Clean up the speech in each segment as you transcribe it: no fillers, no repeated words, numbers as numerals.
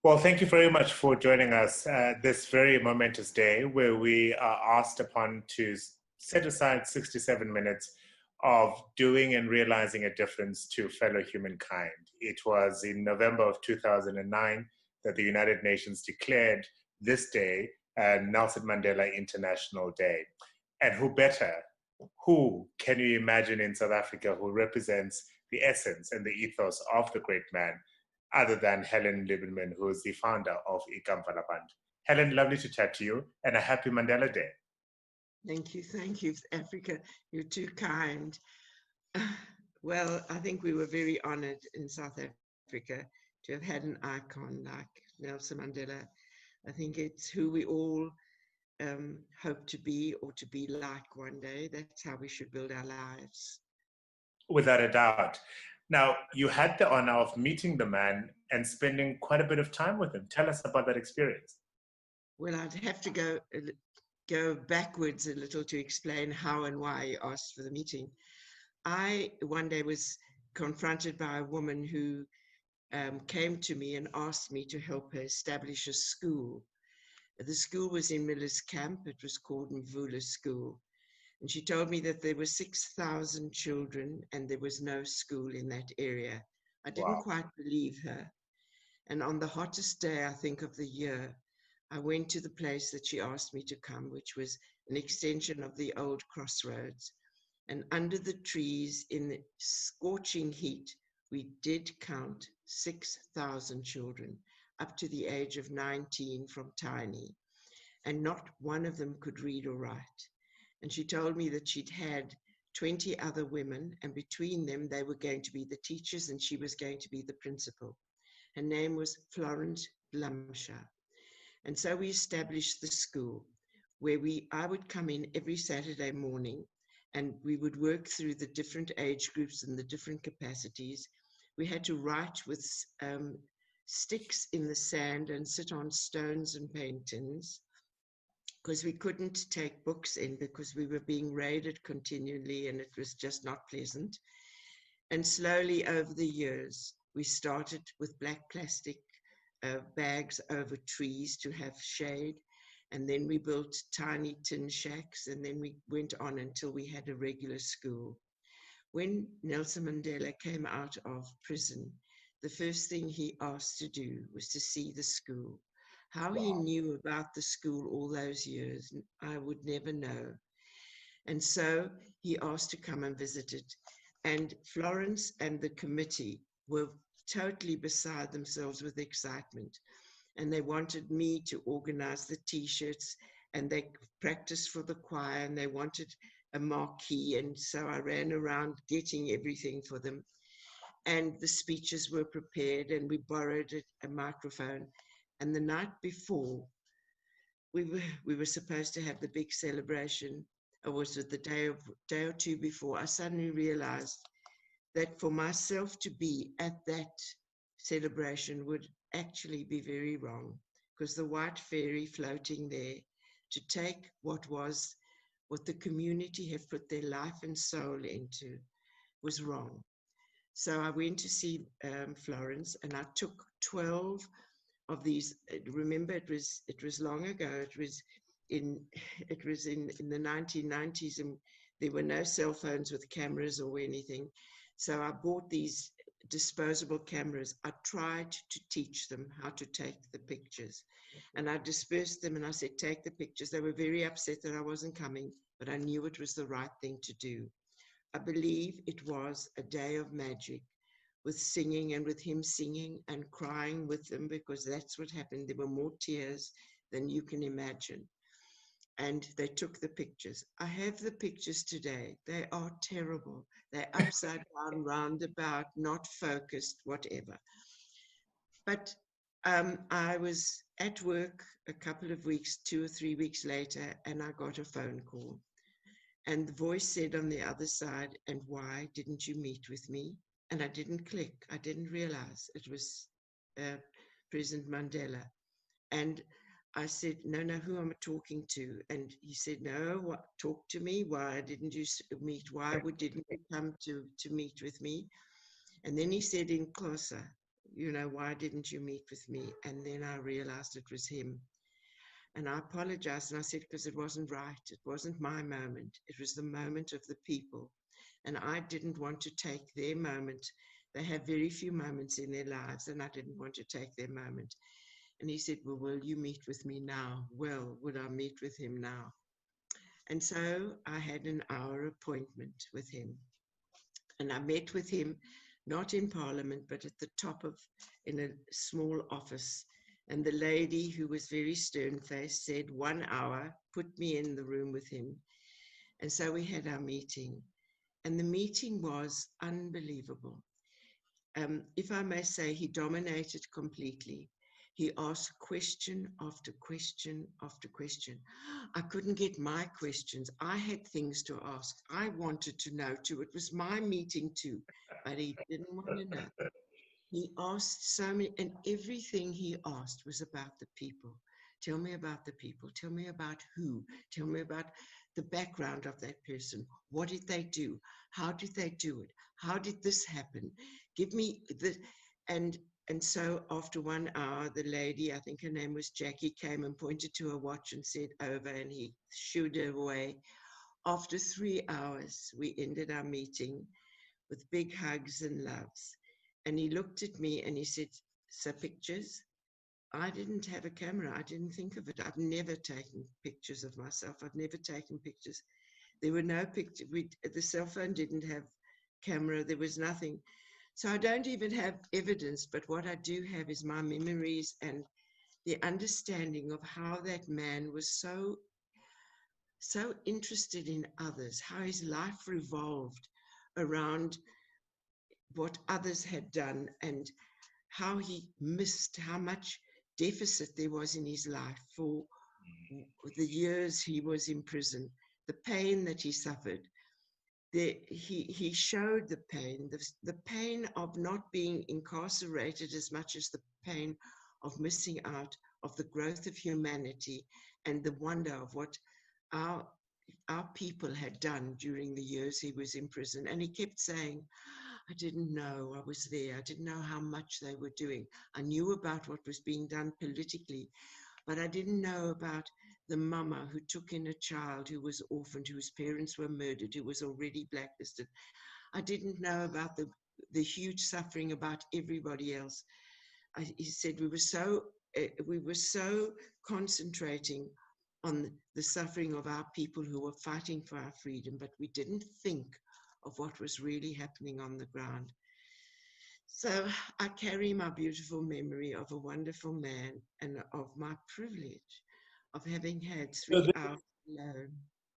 Well, thank you very much for joining us this very momentous day where we are asked upon to set aside 67 minutes of doing and realizing a difference to fellow humankind. It was in November of 2009 that the United Nations declared this day Nelson Mandela International Day. And who can you imagine in South Africa who represents the essence and the ethos of the great man, other than Helen Lieberman, who is the founder of Ikamva Labantu. Helen, lovely to chat to you, and a happy Mandela Day. Thank you, Africa. You're too kind. Well, I think we were very honored in South Africa to have had an icon like Nelson Mandela. I think it's who we all hope to be or to be like one day. That's how we should build our lives. Without a doubt. Now, you had the honor of meeting the man and spending quite a bit of time with him. Tell us about that experience. Well, I'd have to go backwards a little to explain how and why he asked for the meeting. I one day was confronted by a woman who came to me and asked me to help her establish a school. The school was in Miller's Camp. It was called Mvula School. And she told me that there were 6,000 children and there was no school in that area. I didn't quite believe her. And on the hottest day, I think, of the year, I went to the place that she asked me to come, which was an extension of the old crossroads. And under the trees in the scorching heat, we did count 6,000 children up to the age of 19 from tiny. And not one of them could read or write. And she told me that she'd had 20 other women, and between them, they were going to be the teachers and she was going to be the principal. Her name was Florence Blumsha. And so we established the school where I would come in every Saturday morning and we would work through the different age groups and the different capacities. We had to write with sticks in the sand and sit on stones and paint tins, because we couldn't take books in because we were being raided continually and it was just not pleasant. And slowly over the years, we started with black plastic bags over trees to have shade. And then we built tiny tin shacks, and then we went on until we had a regular school. When Nelson Mandela came out of prison, the first thing he asked to do was to see the school. How he knew about the school all those years, I would never know. And so he asked to come and visit it. And Florence and the committee were totally beside themselves with excitement. And they wanted me to organize the T-shirts, and they practiced for the choir, and they wanted a marquee. And so I ran around getting everything for them. And the speeches were prepared, and we borrowed a microphone. And the night before, we were supposed to have the big celebration, or was it the day or two before, I suddenly realized that for myself to be at that celebration would actually be very wrong, because the white fairy floating there to take what the community have put their life and soul into was wrong. So I went to see Florence, and I took 12 of these. Remember, it was long ago. It was in the 1990s, and there were no cell phones with cameras or anything. So I bought these disposable cameras. I tried to teach them how to take the pictures, and I dispersed them and I said, take the pictures. They were very upset that I wasn't coming, but I knew it was the right thing to do. I believe it was a day of magic, with singing and with him singing and crying with them, because that's what happened. There were more tears than you can imagine. And they took the pictures. I have the pictures today. They are terrible. They're upside down, roundabout, not focused, whatever. But I was at work a couple of weeks, 2 or 3 weeks later, and I got a phone call. And the voice said on the other side, and why didn't you meet with me? And I didn't click. I didn't realize it was President Mandela. And I said, no, who am I talking to? And he said, no, talk to me. Why didn't you meet? Why didn't you come to meet with me? And then he said in Xhosa, you know, why didn't you meet with me? And then I realized it was him. And I apologized and I said, because it wasn't right. It wasn't my moment. It was the moment of the people. And I didn't want to take their moment. They have very few moments in their lives, and I didn't want to take their moment. And he said, well, will you meet with me now? Well, would I meet with him now? And so I had an hour appointment with him. And I met with him, not in Parliament, but at the top of, in a small office. And the lady, who was very stern-faced, said 1 hour, put me in the room with him. And so we had our meeting. And the meeting was unbelievable. If I may say, he dominated completely. He asked question after question after question. I couldn't get my questions. I had things to ask. I wanted to know too. It was my meeting too, but he didn't want to know. He asked so many, and everything he asked was about the people. Tell me about the people. Tell me about who. Tell me about the background of that person. What did they do? How did they do it? How did this happen? Give me the, and so after 1 hour, the lady, I think her name was Jackie, came and pointed to her watch and said over, and he shooed her away. After 3 hours, we ended our meeting with big hugs and loves. And he looked at me and he said, so pictures? I didn't have a camera. I didn't think of it. I've never taken pictures of myself. I've never taken pictures. There were no pictures. The cell phone didn't have camera. There was nothing. So I don't even have evidence, but what I do have is my memories and the understanding of how that man was so interested in others, how his life revolved around what others had done, and how he missed, how much deficit there was in his life for the years he was in prison, the pain that he suffered. He showed the pain of not being incarcerated as much as the pain of missing out of the growth of humanity and the wonder of what our people had done during the years he was in prison. And he kept saying, I didn't know I was there. I didn't know how much they were doing. I knew about what was being done politically, but I didn't know about the mama who took in a child who was orphaned, whose parents were murdered, who was already blacklisted. I didn't know about the huge suffering about everybody else. He said we were so concentrating on the suffering of our people who were fighting for our freedom, but we didn't think of what was really happening on the ground. So I carry my beautiful memory of a wonderful man and of my privilege of having had 3 hours alone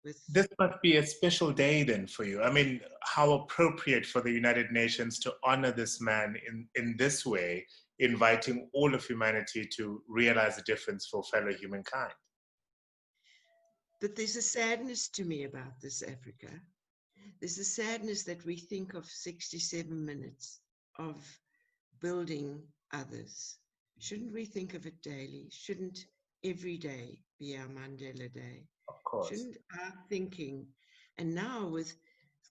with. This must be a special day then for you. I mean, how appropriate for the United Nations to honor this man in this way, inviting all of humanity to realize the difference for fellow humankind. But there's a sadness to me about this, Africa. There's a sadness that we think of 67 minutes of building others. Shouldn't we think of it daily? Shouldn't every day be our Mandela Day? Of course. Shouldn't our thinking, and now with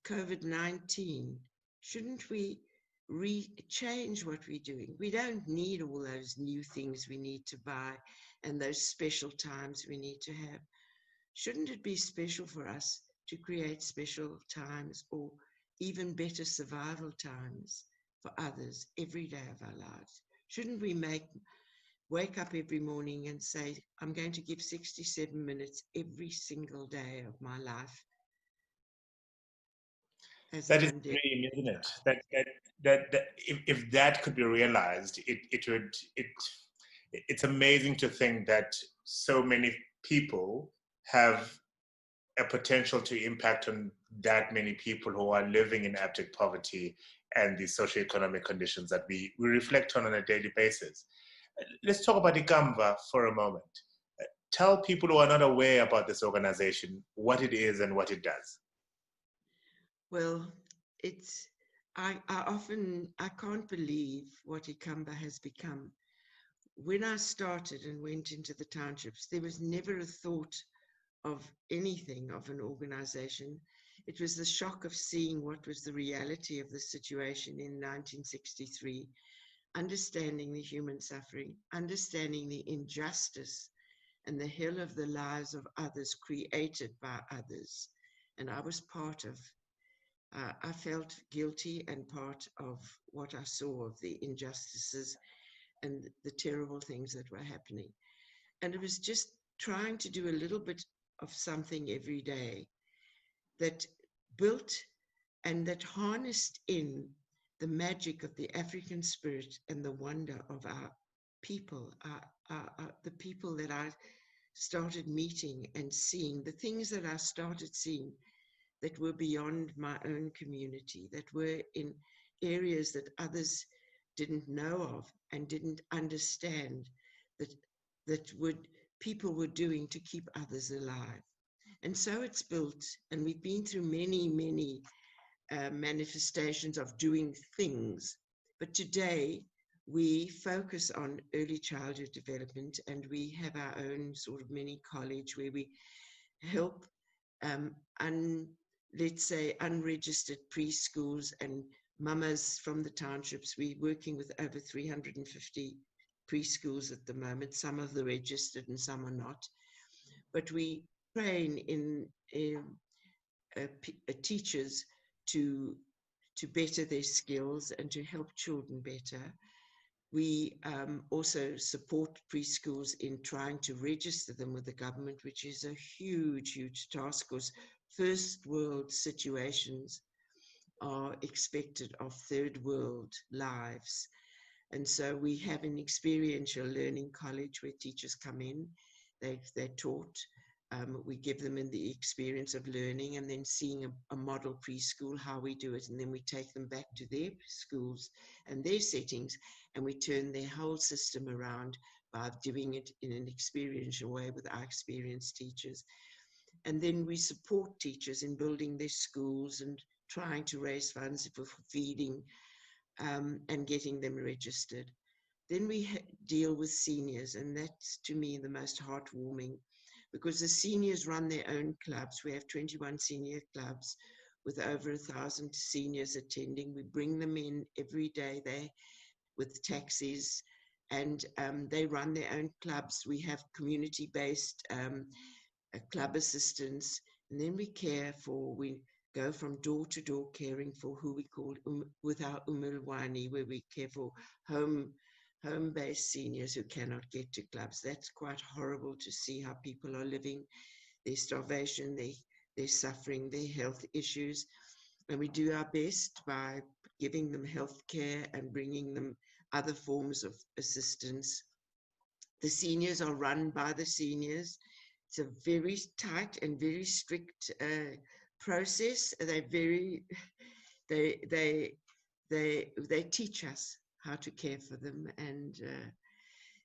COVID-19, shouldn't we change what we're doing? We don't need all those new things we need to buy and those special times we need to have. Shouldn't it be special for us to create special times or even better survival times for others every day of our lives? Shouldn't we wake up every morning and say, I'm going to give 67 minutes every single day of my life? That is the dream, isn't it? That if that could be realized, it's amazing to think that so many people have a potential to impact on that many people who are living in abject poverty and the socioeconomic conditions that we reflect on a daily basis. Let's talk about Ikamva for a moment. Tell people who are not aware about this organization what it is and what it does. Well, I can't believe what Ikamva has become. When I started and went into the townships, there was never a thought of anything of an organization. It was the shock of seeing what was the reality of the situation in 1963, understanding the human suffering, understanding the injustice and the hell of the lives of others created by others. And I was part of, I felt guilty and part of what I saw of the injustices and the terrible things that were happening. And it was just trying to do a little bit of something every day that built and that harnessed in the magic of the African spirit and the wonder of our people, the people that I started meeting and seeing, the things that I started seeing that were beyond my own community, that were in areas that others didn't know of and didn't understand, that people were doing to keep others alive. And so it's built, and we've been through many, many manifestations of doing things. But today we focus on early childhood development, and we have our own sort of mini college where we help let's say unregistered preschools and mamas from the townships. We're working with over 350 preschools at the moment. Some of them registered and some are not. But we train in teachers to better their skills and to help children better. We also support preschools in trying to register them with the government, which is a huge, huge task, because first world situations are expected of third world lives. And so we have an experiential learning college where teachers come in, they're taught, we give them in the experience of learning and then seeing a model preschool, how we do it, and then we take them back to their schools and their settings, and we turn their whole system around by doing it in an experiential way with our experienced teachers. And then we support teachers in building their schools and trying to raise funds for feeding and getting them registered. Then we deal with seniors, and that's to me the most heartwarming, because the seniors run their own clubs. We have 21 senior clubs with over 1,000 seniors attending. We bring them in every day there with taxis, and they run their own clubs. We have community-based club assistants, and then we go from door to door caring for who we call with our umilwani, where we care for home-based seniors who cannot get to clubs. That's quite horrible to see how people are living, their starvation, their suffering, their health issues. And we do our best by giving them health care and bringing them other forms of assistance. The seniors are run by the seniors. It's a very tight and very strict process. They teach us how to care for them, and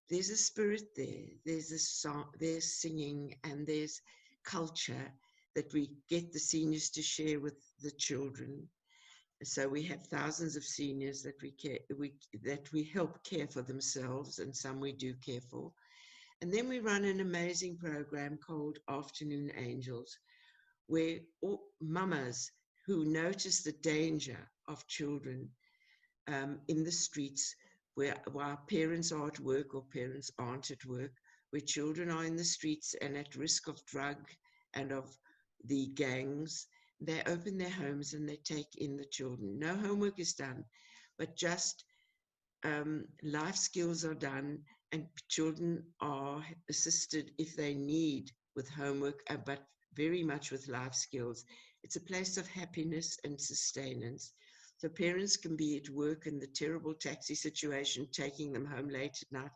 there's a spirit there. There's a song, there's singing, and there's culture that we get the seniors to share with the children. So we have thousands of seniors that we help care for themselves, and some we do care for. And then we run an amazing program called Afternoon Angels, where mamas who notice the danger of children in the streets, while parents are at work or parents aren't at work, where children are in the streets and at risk of drug and of the gangs, they open their homes and they take in the children. No homework is done, but just life skills are done, and children are assisted if they need with homework, but very much with life skills. It's a place of happiness and sustenance. So parents can be at work in the terrible taxi situation, taking them home late at night.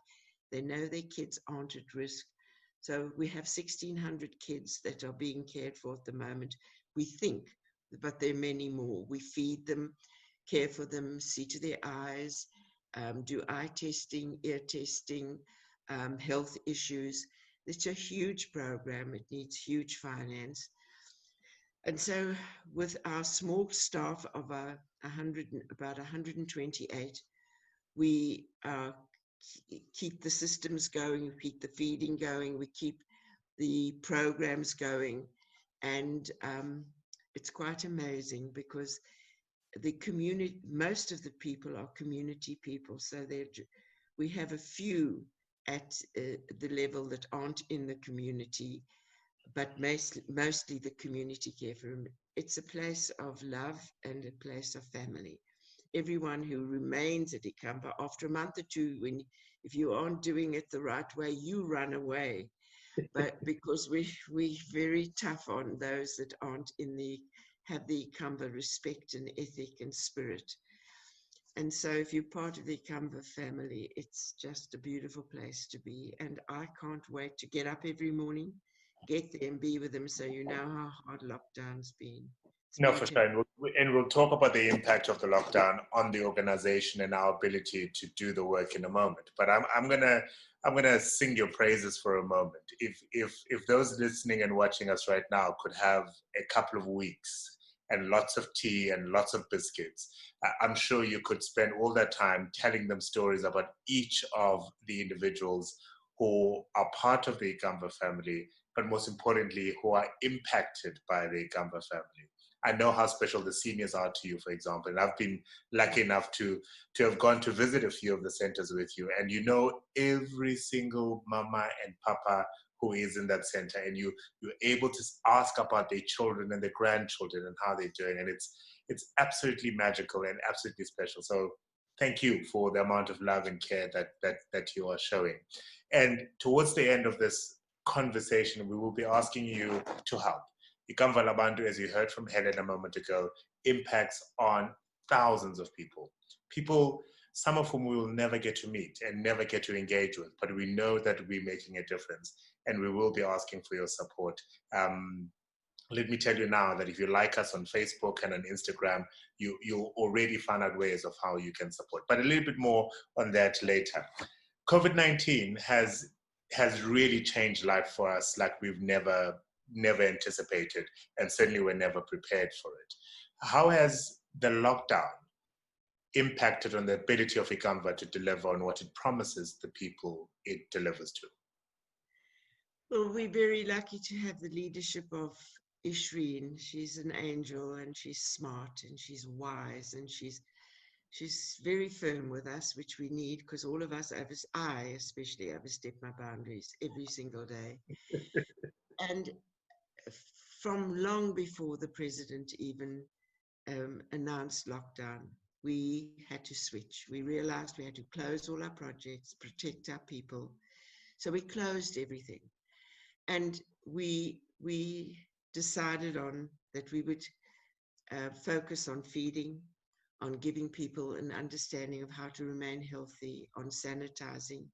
They know their kids aren't at risk. So we have 1,600 kids that are being cared for at the moment. We think, but there are many more. We feed them, care for them, see to their eyes, do eye testing, ear testing, health issues. It's a huge program. It needs huge finance. And so with our small staff of about 128, we keep the systems going, we keep the feeding going, we keep the programs going. And it's quite amazing, because the community, most of the people are community people. So we have a few at the level that aren't in the community, but mostly the community care room. It's a place of love and a place of family. Everyone who remains at Ikamva, after a month or two, if you aren't doing it the right way, you run away. But because we're very tough on those that aren't have the Ikamva respect and ethic and spirit. And so if you're part of the Ikamva family, it's just a beautiful place to be. And I can't wait to get up every morning, get there and be with them, so you know how hard lockdown's been. No, for sure. And we'll talk about the impact of the lockdown on the organization and our ability to do the work in a moment. But I'm gonna sing your praises for a moment. If those listening and watching us right now could have a couple of weeks and lots of tea and lots of biscuits, I'm sure you could spend all that time telling them stories about each of the individuals who are part of the Ikamva family, but most importantly, who are impacted by the Ikamva family. I know how special the seniors are to you, for example, and I've been lucky enough to have gone to visit a few of the centers with you, and you know every single mama and papa who is in that center, and you're able to ask about their children and their grandchildren and how they're doing, and it's absolutely magical and absolutely special. So thank you for the amount of love and care that you are showing. And towards the end of this conversation, we will be asking you to help. Ikamva Labantu, as you heard from Helen a moment ago, impacts on thousands of people, some of whom we will never get to meet and never get to engage with, but we know that we're making a difference, and we will be asking for your support. Let me tell you now that if you like us on Facebook and on Instagram, you'll already find out ways of how you can support, but a little bit more on that later. COVID-19 has really changed life for us like we've never anticipated, and certainly we're never prepared for it. How has the lockdown impacted on the ability of Ikamva to deliver on what it promises the people it delivers to? Well, we're very lucky to have the leadership of Ishreen. She's an angel, and she's smart, and she's wise, and she's very firm with us, which we need, because all of us, I especially, overstep my boundaries every single day. And from long before the president even announced lockdown, we had to switch. We realized we had to close all our projects, protect our people. So we closed everything. And we decided that we would focus on feeding, on giving people an understanding of how to remain healthy, on sanitizing,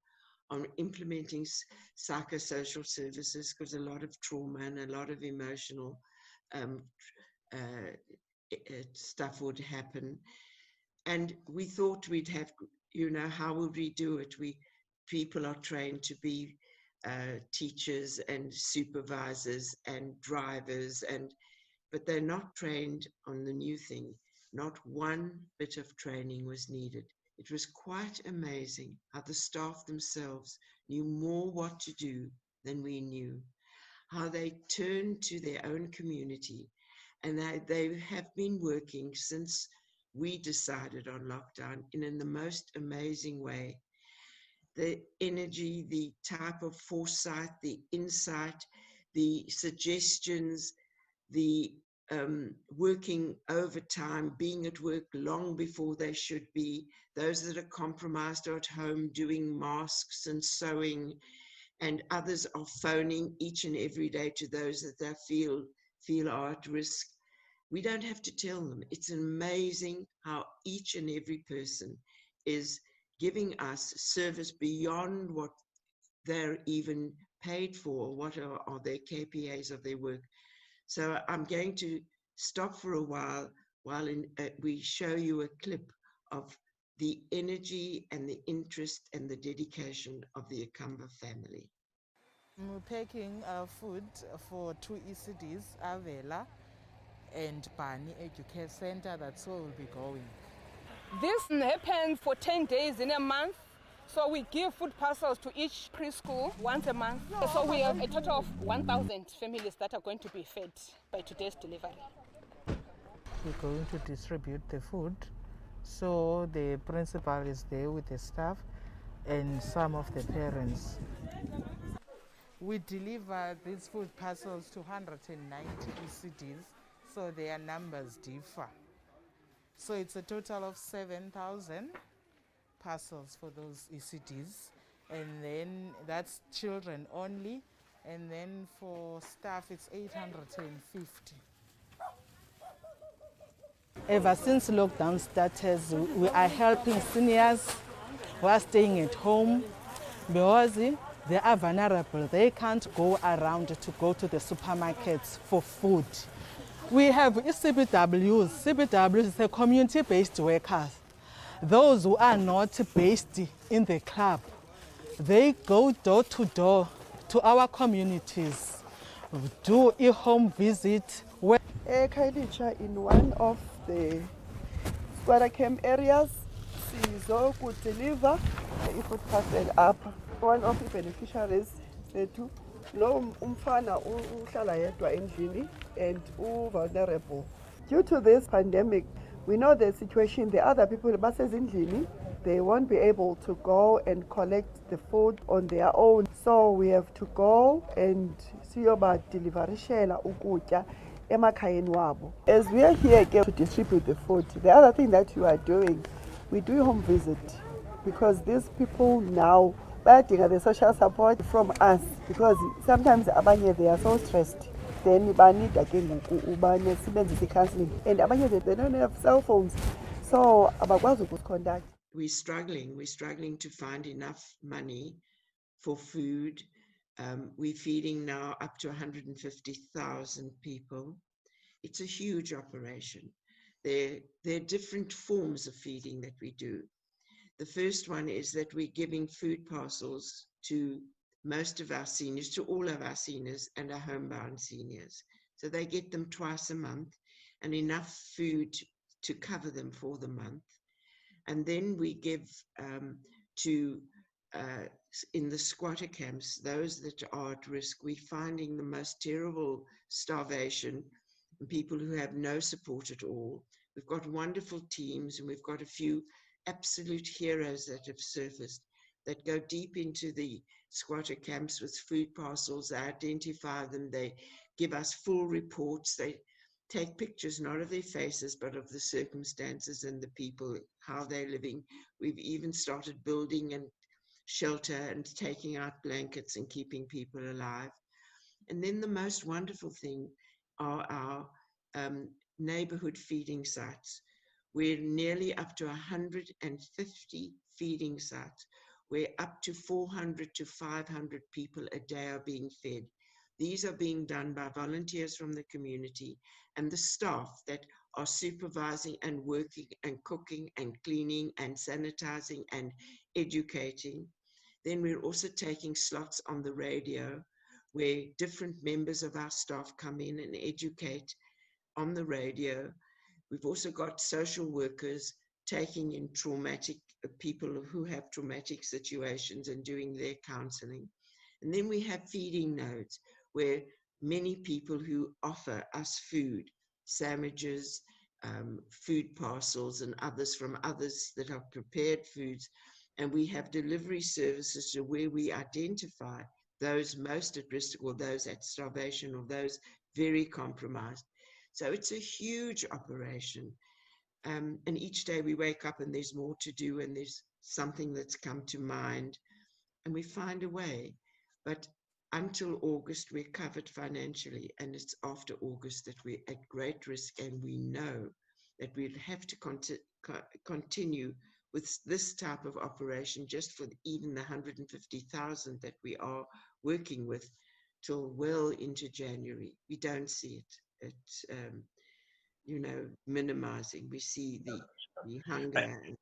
on implementing psychosocial services, because a lot of trauma and a lot of emotional stuff would happen. And we thought we'd have, how would we do it? People are trained to be teachers and supervisors and drivers, but they're not trained on the new thing. Not one bit of training was needed. It was quite amazing how the staff themselves knew more what to do than we knew, how they turned to their own community, and they have been working since we decided on lockdown in the most amazing way. The energy, the type of foresight, the insight, the suggestions, the working overtime, being at work long before they should be, those that are compromised are at home doing masks and sewing, and others are phoning each and every day to those that they feel are at risk. We don't have to tell them. It's amazing how each and every person is giving us service beyond what they're even paid for, what are their KPIs of their work. So I'm going to stop for a while we show you a clip of the energy and the interest and the dedication of the Ikamva family. I'm packing food for 2 ECDs, Avela and Bani Educare Center. That's where we'll be going. This happens for 10 days in a month. So we give food parcels to each preschool once a month. So we have a total of 1,000 families that are going to be fed by today's delivery. we're going to distribute the food. So the principal is there with the staff and some of the parents. We deliver these food parcels to 190 ECDs, so their numbers differ. So it's a total of 7,000 parcels for those ECDs, and then that's children only, and then for staff it's 850. Ever since lockdown started, we are helping seniors who are staying at home because they are vulnerable. They can't go around to go to the supermarkets for food. We have CBWs. CBWs is a community-based workers. Those who are not based in the club, they go door to door to our communities, do a home visit. Kailicha, in one of the squatter camp areas, sizo could deliver the food parcel up. One of the beneficiaries said to lo umfana uhlala yedwa endlini and vulnerable. Due to this pandemic, we know the situation. The other people basezindlini, they won't be able to go and collect the food on their own. So we have to go and siyoba deliverishela ukutya emakhayeni wabo. As we are here again to distribute the food, the other thing that you are doing, we do home visit, because these people now bayadinga the social support from us, because sometimes abanye they are so stressed. Then need again counseling, and abanye they don't have cell phones, so abakwazi ukucontact. We're struggling to find enough money for food. We're feeding now up to 150,000 people. It's a huge operation. There are different forms of feeding that we do. The first one is that we're giving food parcels to most of our seniors, to all of our seniors and our homebound seniors. So they get them twice a month and enough food to cover them for the month. And then we give in the squatter camps, those that are at risk. We're finding the most terrible starvation and people who have no support at all. We've got wonderful teams, and we've got a few absolute heroes that have surfaced that go deep into the squatter camps with food parcels. They identify them, they give us full reports, they take pictures not of their faces but of the circumstances and the people, how they're living. We've even started building and shelter and taking out blankets and keeping people alive. And then the most wonderful thing are our neighborhood feeding sites. We're nearly up to 150 feeding sites where up to 400 to 500 people a day are being fed. These are being done by volunteers from the community and the staff that are supervising and working and cooking and cleaning and sanitizing and educating. Then we're also taking slots on the radio where different members of our staff come in and educate on the radio. We've also got social workers taking in traumatic people who have traumatic situations and doing their counseling. And then we have feeding nodes where many people who offer us food, sandwiches, food parcels and others from others that have prepared foods. And we have delivery services to where we identify those most at risk or those at starvation or those very compromised. So it's a huge operation. And each day we wake up and there's more to do and there's something that's come to mind and we find a way. But until August, we're covered financially, and it's after August that we're at great risk, and we know that we'll have to continue with this type of operation just for even the 150,000 that we are working with till well into January. We don't see it. It's, minimizing. We see the hunger. And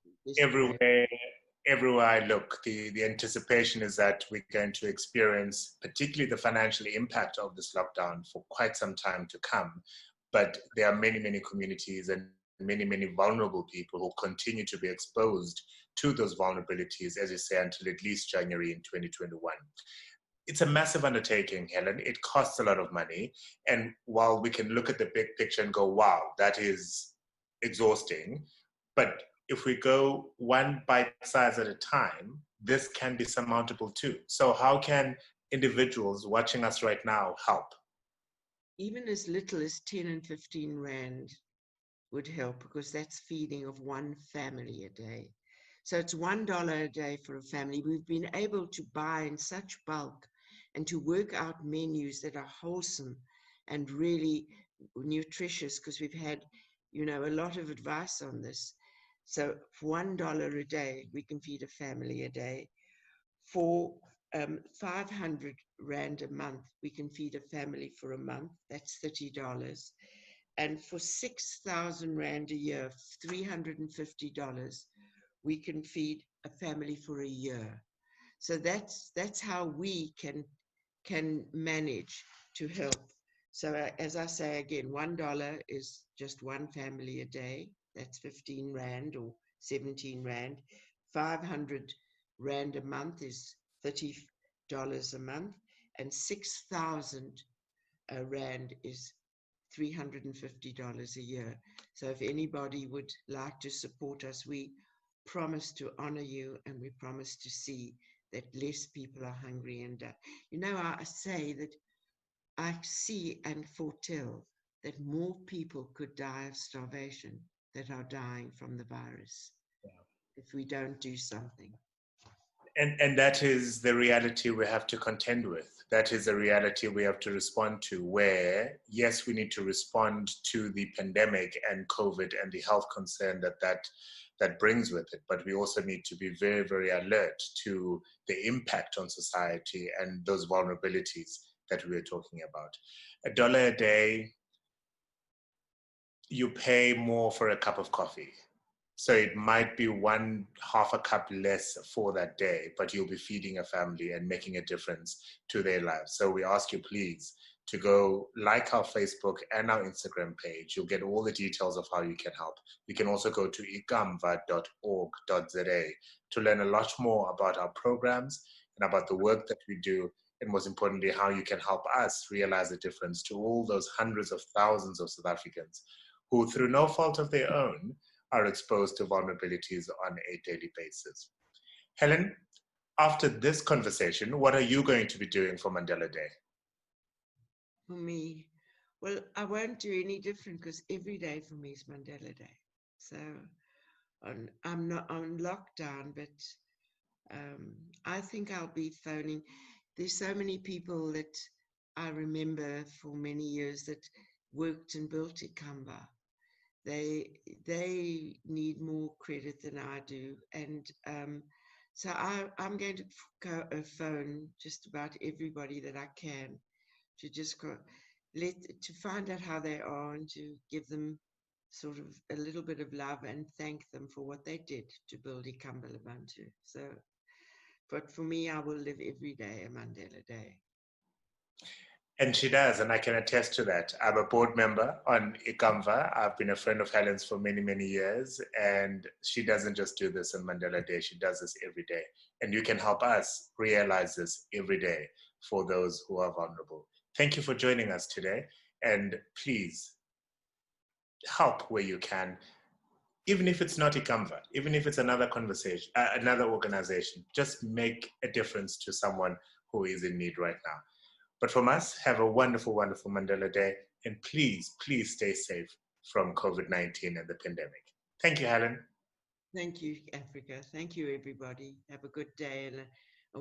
everywhere I look, the anticipation is that we're going to experience particularly the financial impact of this lockdown for quite some time to come. But there are many, many communities and many, many vulnerable people who continue to be exposed to those vulnerabilities, as you say, until at least January in 2021. It's a massive undertaking, Helen. It costs a lot of money. And while we can look at the big picture and go, wow, that is exhausting. But if we go one bite size at a time, this can be surmountable too. So how can individuals watching us right now help? Even as little as 10 and 15 Rand would help, because that's feeding of one family a day. So it's $1 a day for a family. We've been able to buy in such bulk and to work out menus that are wholesome and really nutritious, because we've had, you know, a lot of advice on this. So for $1 a day, we can feed a family a day. For 500 Rand a month, we can feed a family for a month. That's $30. And for 6,000 Rand a year, $350, we can feed a family for a year. So that's how we can manage to help. So as I say again, $1 is just one family a day. That's 15 Rand or 17 Rand. 500 Rand a month is $30 a month, and 6,000 Rand is $350 a year. So if anybody would like to support us, we promise to honor you, and we promise to see that less people are hungry and die. You know, I say that I see and foretell that more people could die of starvation that are dying from the virus if we don't do something. And that is the reality we have to contend with. That is the reality we have to respond to, where, yes, we need to respond to the pandemic and COVID and the health concern that brings with it. But we also need to be very, very alert to the impact on society and those vulnerabilities that we are talking about. $1 a day, you pay more for a cup of coffee. So it might be half a cup less for that day, but you'll be feeding a family and making a difference to their lives. So we ask you, please, to go like our Facebook and our Instagram page. You'll get all the details of how you can help. You can also go to ikamva.org.za to learn a lot more about our programs and about the work that we do, and most importantly, how you can help us realize the difference to all those hundreds of thousands of South Africans who, through no fault of their own, are exposed to vulnerabilities on a daily basis. Helen, after this conversation, what are you going to be doing for Mandela Day? For me, well, I won't do any different, because every day for me is Mandela Day. So I'm not on lockdown, but I think I'll be phoning. There's so many people that I remember for many years that worked and built Ikamva. They need more credit than I do, and so I'm going to phone just about everybody that I can to just to find out how they are and to give them sort of a little bit of love and thank them for what they did to build Ikamva Labantu. So, but for me, I will live every day a Mandela Day. And she does, and I can attest to that. I'm a board member on Ikamva. I've been a friend of Helen's for many, many years, and she doesn't just do this on Mandela Day, she does this every day. And you can help us realize this every day for those who are vulnerable. Thank you for joining us today, and please help where you can, even if it's not Ikamva, even if it's another conversation, another organization. Just make a difference to someone who is in need right now. But from us, have a wonderful, wonderful Mandela Day. And please, please stay safe from COVID-19 and the pandemic. Thank you, Helen. Thank you, Africa. Thank you, everybody. Have a good day and